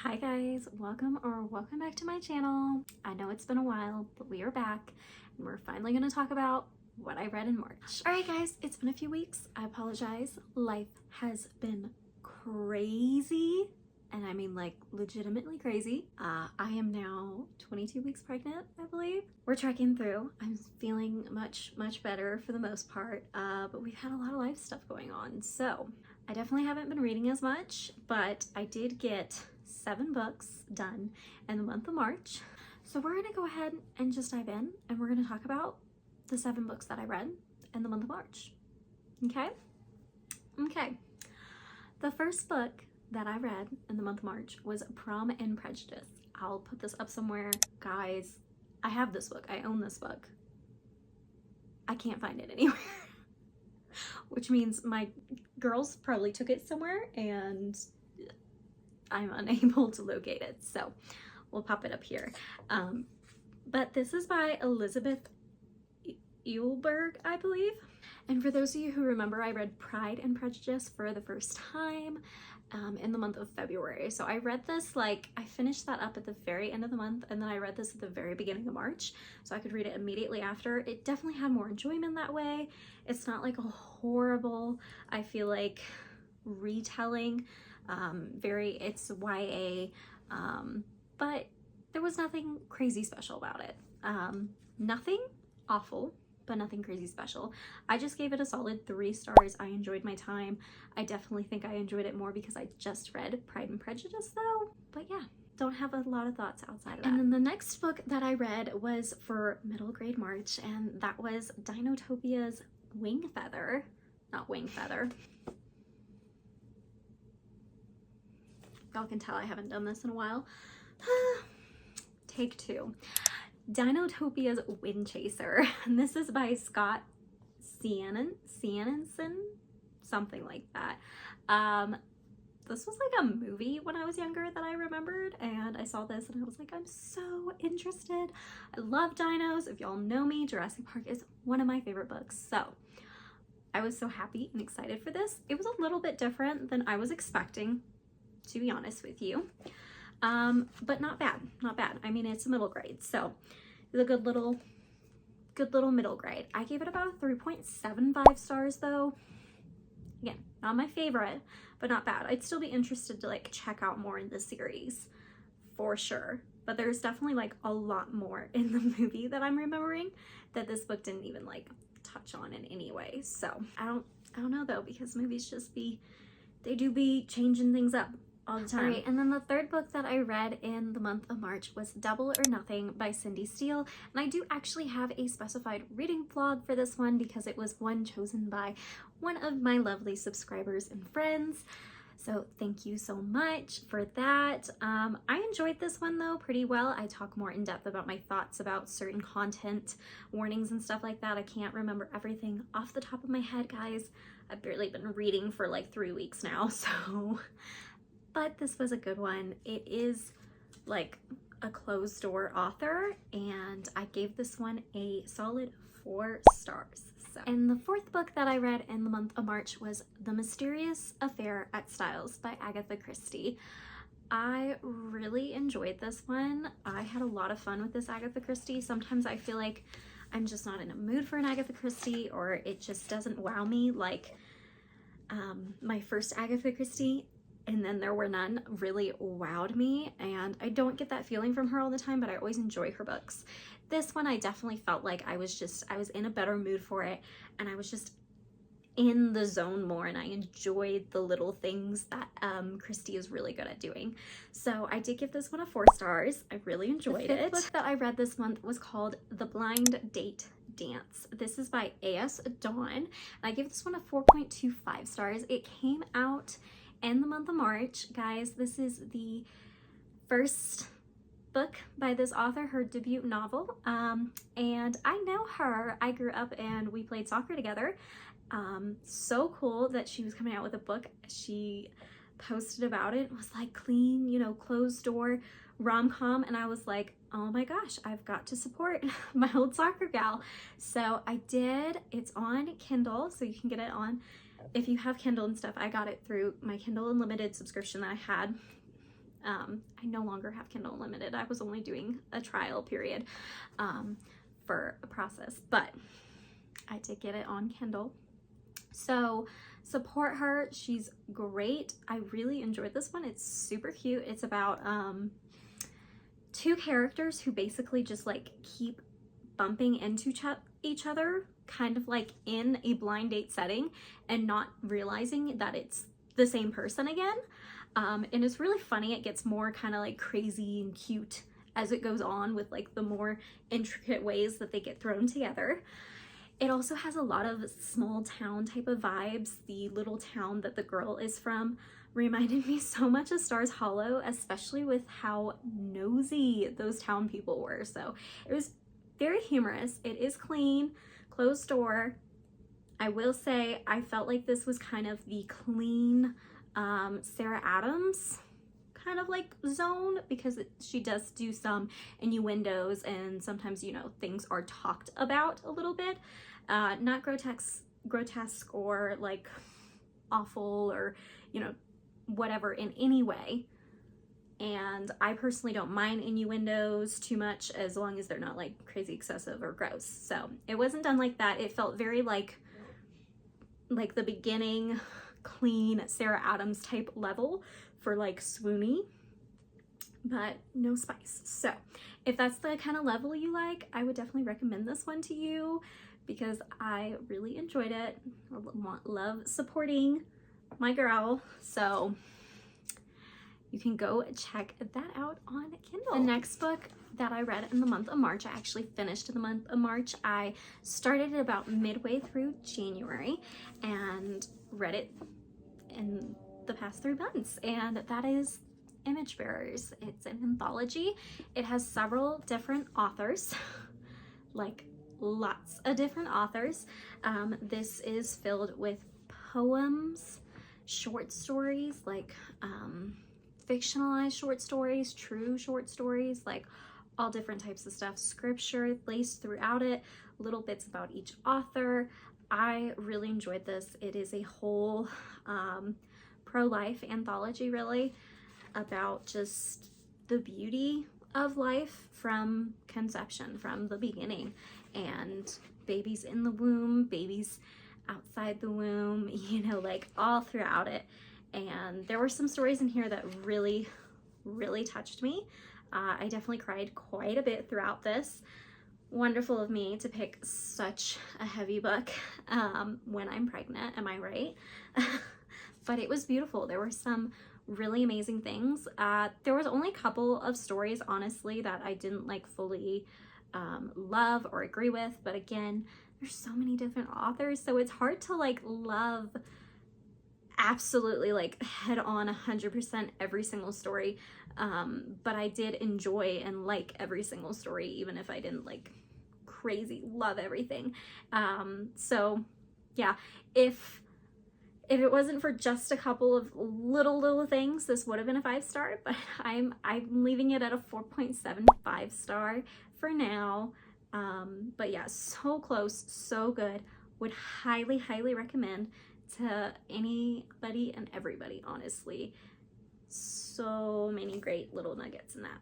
Hi guys, welcome back to my channel. I know it's been a while, but we are back and we're finally going to talk about what I read in March. Alright guys, it's been a few weeks. I apologize. Life has been crazy, and I mean like legitimately crazy. I am now 22 weeks pregnant, I believe. We're trekking through. I'm feeling much better for the most part, but we've had a lot of life stuff going on. So I definitely haven't been reading as much, but I did get 7 books done in the month of March. So we're gonna go ahead and just dive in, and we're gonna talk about the 7 books that I read in the month of March. Okay? The first book that I read in the month of March was Pride and Prejudice. I'll put this up somewhere. Guys, I have this book. I own this book. I can't find it anywhere. Which means my girls probably took it somewhere and I'm unable to locate it. So we'll pop it up here. But this is by Elizabeth Eulberg, I believe. And for those of you who remember, I read Pride and Prejudice for the first time in the month of February. So I read this, like, I finished that up at the very end of the month, and then I read this at the very beginning of March, so I could read it immediately after. It definitely had more enjoyment that way. It's not like a horrible, I feel like, retelling. It's YA, but there was nothing crazy special about it. Nothing awful, but nothing crazy special. I just gave it a solid 3 stars. I enjoyed my time. I definitely think I enjoyed it more because I just read Pride and Prejudice though. But yeah, don't have a lot of thoughts outside of that. And then the next book that I read was for middle grade March, and that was Dinotopia's Wing Feather. Not Wing Feather. Y'all can tell I haven't done this in a while. Take 2. Dinotopia's Wind Chaser. And this is by Scott Sienensen, something like that. This was like a movie when I was younger that I remembered, and I saw this and I was like, I'm so interested. I love dinos. If y'all know me, Jurassic Park is one of my favorite books. So I was so happy and excited for this. It was a little bit different than I was expecting, to be honest with you. But not bad. I mean, it's a middle grade, so it's a good little middle grade. I gave it about 3.75 stars though. Again, not my favorite, but not bad. I'd still be interested to like check out more in this series for sure. But there's definitely like a lot more in the movie that I'm remembering that this book didn't even like touch on in any way. So I don't know though, because movies they do be changing things up all the time. Alright, and then the third book that I read in the month of March was Double or Nothing by Cindy Steele. And I do actually have a specified reading vlog for this one because it was one chosen by one of my lovely subscribers and friends. So thank you so much for that. I enjoyed this one though pretty well. I talk more in depth about my thoughts about certain content warnings and stuff like that. I can't remember everything off the top of my head, guys. I've barely been reading for like 3 weeks now, so... But this was a good one. It is like a closed door author, and I gave this one a solid 4 stars. So. And the fourth book that I read in the month of March was The Mysterious Affair at Styles by Agatha Christie. I really enjoyed this one. I had a lot of fun with this Agatha Christie. Sometimes I feel like I'm just not in a mood for an Agatha Christie, or it just doesn't wow me like my first Agatha Christie, and then There Were None really wowed me, and I don't get that feeling from her all the time, but I always enjoy her books. This one I definitely felt like I was in a better mood for it, and I was just in the zone more, and I enjoyed the little things that Christie is really good at doing. So I did give this one a 4 stars. I really enjoyed it. The fifth book that I read this month was called The Blind Date Dance. This is by A.S. Dawn, and I gave this one a 4.25 stars. It came out in the month of March. Guys, this is the first book by this author, her debut novel, and I know her. I grew up and we played soccer together. So cool that she was coming out with a book. She posted about it, was like clean, you know, closed door rom-com, and I was like, oh my gosh, I've got to support my old soccer gal. So I did. It's on Kindle, so you can get it on, if you have Kindle and stuff. I got it through my Kindle Unlimited subscription that I had I no longer have Kindle Unlimited. I was only doing a trial period for a process, but I did get it on Kindle. So support her. She's great. I really enjoyed this one. It's super cute. It's about two characters who basically just like keep bumping into each other, kind of like in a blind date setting, and not realizing that it's the same person again. And it's really funny. It gets more kind of like crazy and cute as it goes on, with like the more intricate ways that they get thrown together. It also has a lot of small town type of vibes. The little town that the girl is from reminded me so much of Stars Hollow, especially with how nosy those town people were. So it was very humorous. It is clean, closed door. I will say I felt like this was kind of the clean Sarah Adams kind of like zone, because she does do some innuendos, and sometimes, you know, things are talked about a little bit. Not grotesque or like awful or, you know, whatever in any way. And I personally don't mind innuendos too much, as long as they're not like crazy excessive or gross. So it wasn't done like that. It felt very like the beginning clean Sarah Adams type level for like swoony, but no spice. So if that's the kind of level you like, I would definitely recommend this one to you, because I really enjoyed it. I love supporting my girl. So you can go check that out on Kindle. The next book that I read in the month of March, I actually finished in the month of March. I started it about midway through January and read it in the past 3 months, and that is Image Bearers. It's an anthology. It has several different authors, like lots of different authors. This is filled with poems, short stories, like fictionalized short stories, true short stories, like all different types of stuff, scripture laced throughout it, little bits about each author. I really enjoyed this. It is a whole pro-life anthology, really, about just the beauty of life from conception, from the beginning, and babies in the womb, babies outside the womb, you know, like all throughout it. And there were some stories in here that really, really touched me. I definitely cried quite a bit throughout this. Wonderful of me to pick such a heavy book when I'm pregnant, am I right? But it was beautiful. There were some really amazing things. There was only a couple of stories, honestly, that I didn't like fully love or agree with, but again, there's so many different authors, so it's hard to like love absolutely like head on 100% every single story, but I did enjoy and like every single story, even if I didn't like crazy love everything. So yeah, if it wasn't for just a couple of little things, this would have been a 5-star, but I'm leaving it at a 4.75 star for now. But yeah, so close, so good. Would highly recommend to anybody and everybody, honestly. So many great little nuggets in that.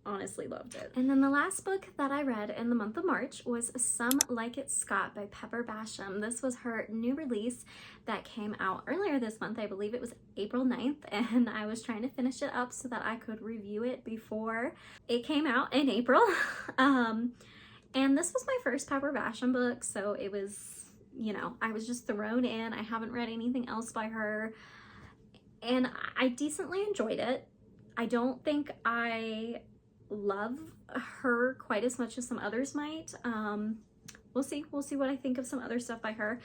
Honestly loved it. And then the last book that I read in the month of March was Some Like It Scott by Pepper Basham. This was her new release that came out earlier this month. I believe it was April 9th, and I was trying to finish it up so that I could review it before it came out in April. And this was my first Pepper Basham book, so it was, you know, I was just thrown in. I haven't read anything else by her, and I decently enjoyed it. I don't think I love her quite as much as some others might. We'll see what I think of some other stuff by her.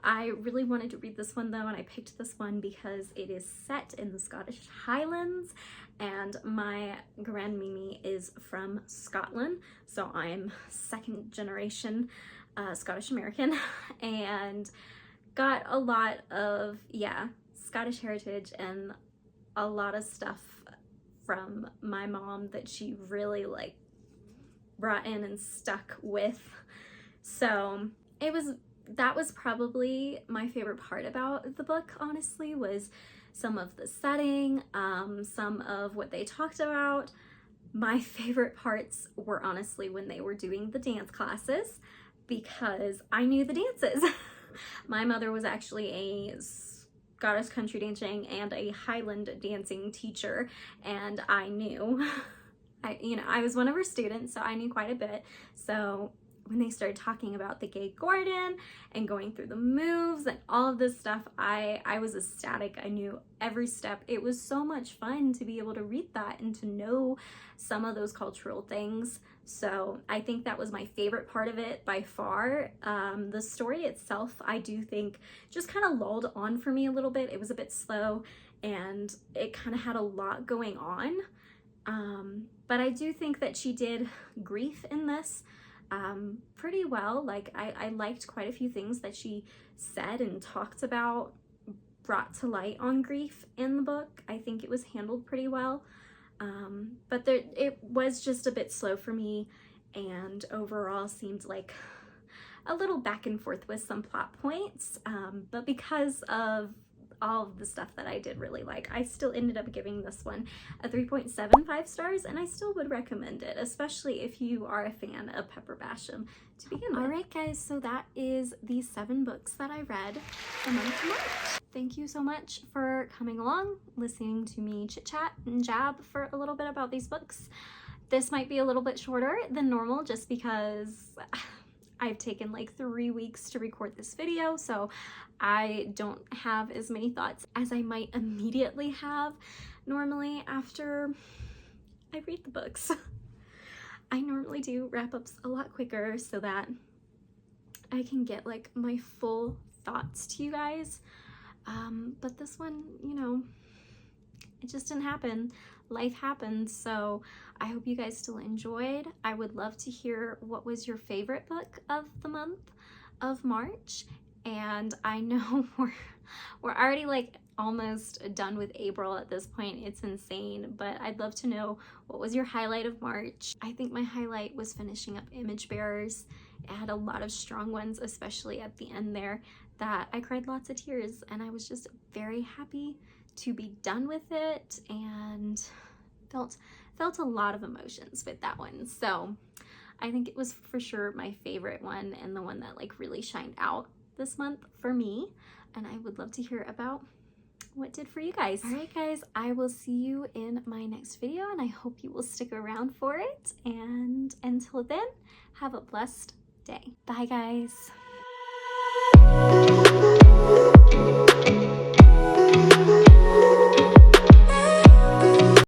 I really wanted to read this one though, and I picked this one because it is set in the Scottish Highlands, and my grandmammy is from Scotland, so I'm second generation Scottish American, and got a lot of, yeah, Scottish heritage and a lot of stuff from my mom that she really like brought in and stuck with. So it was that was probably my favorite part about the book, honestly, was some of the setting, some of what they talked about. My favorite parts were honestly when they were doing the dance classes, because I knew the dances. My mother was actually a Scottish country dancing and a Highland dancing teacher, and I knew, I was one of her students, so I knew quite a bit. So when they started talking about the gay Gordon and going through the moves and all of this stuff, I was ecstatic. I knew every step. It was so much fun to be able to read that and to know some of those cultural things. So I think that was my favorite part of it by far. The story itself, I do think, just kind of lulled on for me a little bit. It was a bit slow and it kind of had a lot going on. But I do think that she did grief in this pretty well. Like I liked quite a few things that she said and talked about, brought to light on grief in the book. I think it was handled pretty well. But it was just a bit slow for me, and overall seemed like a little back and forth with some plot points. But because of all of the stuff that I did really like, I still ended up giving this one a 3.75 stars, and I still would recommend it, especially if you are a fan of Pepper Basham to begin with. Alright guys, so that is the 7 books that I read the month of March. Thank you so much for coming along, listening to me chit chat and jab for a little bit about these books. This might be a little bit shorter than normal just because I've taken like 3 weeks to record this video, so I don't have as many thoughts as I might immediately have normally after I read the books. I normally do wrap-ups a lot quicker so that I can get like my full thoughts to you guys. But this one, it just didn't happen. Life happens, so I hope you guys still enjoyed. I would love to hear what was your favorite book of the month of March. And I know we're already like almost done with April at this point. It's insane, but I'd love to know, what was your highlight of March? I think my highlight was finishing up Image Bearers. It had a lot of strong ones, especially at the end there, that I cried lots of tears, and I was just very happy to be done with it and felt a lot of emotions with that one. So I think it was for sure my favorite one, and the one that like really shined out this month for me, and I would love to hear about what did for you guys. All right guys, I will see you in my next video, and I hope you will stick around for it, and until then, have a blessed day. Bye guys.